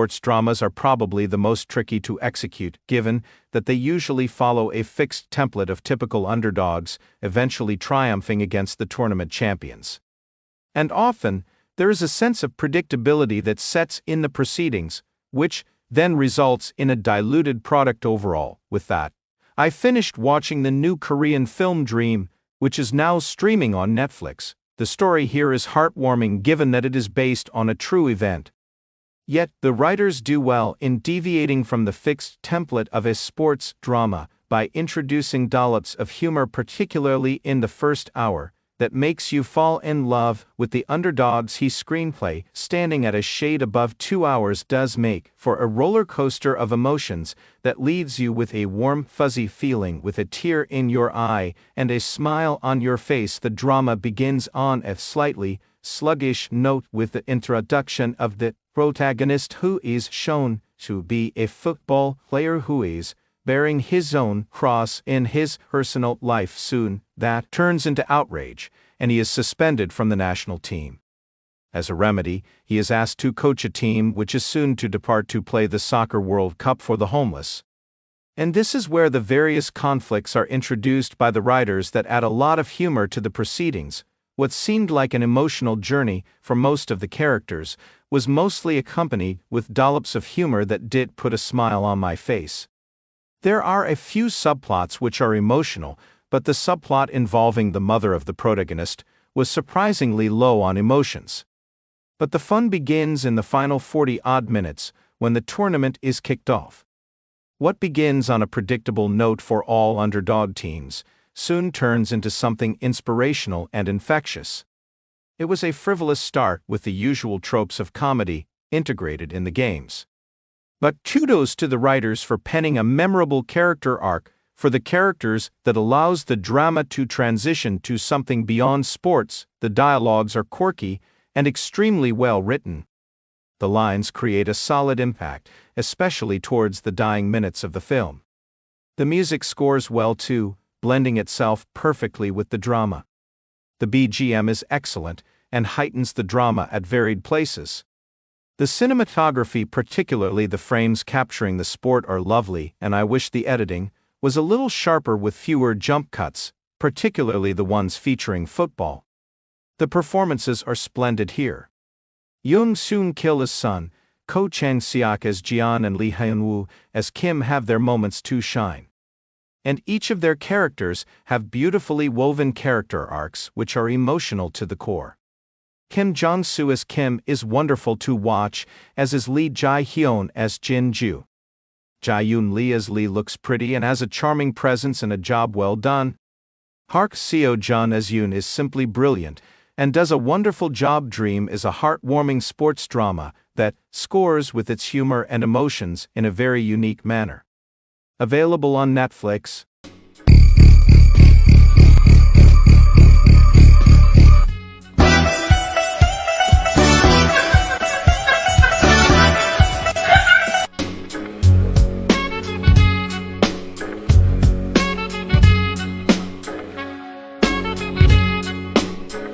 sports dramas are probably the most tricky to execute, given that they usually follow a fixed template of typical underdogs, eventually triumphing against the tournament champions. And often, there is a sense of predictability that sets in the proceedings, which then results in a diluted product overall. With that, I finished watching the new Korean film Deurim, which is now streaming on Netflix. The story here is heartwarming given that it is based on a true event. Yet, the writers do well in deviating from the fixed template of a sports drama by introducing dollops of humor, particularly in the first hour, that makes you fall in love with the underdogs. His screenplay, standing at a shade above 2 hours, does make for a roller coaster of emotions that leaves you with a warm, fuzzy feeling, with a tear in your eye and a smile on your face. The drama begins on a slightly sluggish note with the introduction of the protagonist, who is shown to be a football player who is bearing his own cross in his personal life. Soon, that turns into outrage, and he is suspended from the national team. As a remedy, he is asked to coach a team which is soon to depart to play the Soccer World Cup for the homeless. And this is where the various conflicts are introduced by the writers that add a lot of humor to the proceedings. What seemed like an emotional journey for most of the characters was mostly accompanied with dollops of humor that did put a smile on my face. There are a few subplots which are emotional, but the subplot involving the mother of the protagonist was surprisingly low on emotions. But the fun begins in the final 40-odd minutes, when the tournament is kicked off. What begins on a predictable note for all underdog teams soon turns into something inspirational and infectious. It was a frivolous start with the usual tropes of comedy integrated in the games. But kudos to the writers for penning a memorable character arc for the characters that allows the drama to transition to something beyond sports. The dialogues are quirky and extremely well written. The lines create a solid impact, especially towards the dying minutes of the film. The music scores well too, blending itself perfectly with the drama. The BGM is excellent and heightens the drama at varied places. The cinematography, particularly the frames capturing the sport, are lovely, and I wish the editing was a little sharper with fewer jump cuts, particularly the ones featuring football. The performances are splendid here. Yoon Seung-kil as Sun, Ko Chang-seok as Jeon, and Lee Hyun-woo as Kim have their moments to shine. And each of their characters have beautifully woven character arcs which are emotional to the core. Kim Jong-soo as Kim is wonderful to watch, as is Lee Jae-hyun as Jin-ju. Jae-yoon Lee as Lee looks pretty and has a charming presence and a job well done. ParkSeoJoon as Yoon is simply brilliant and does a wonderful job. Deurim is a heartwarming sports drama that scores with its humor and emotions in a very unique manner. Available on Netflix.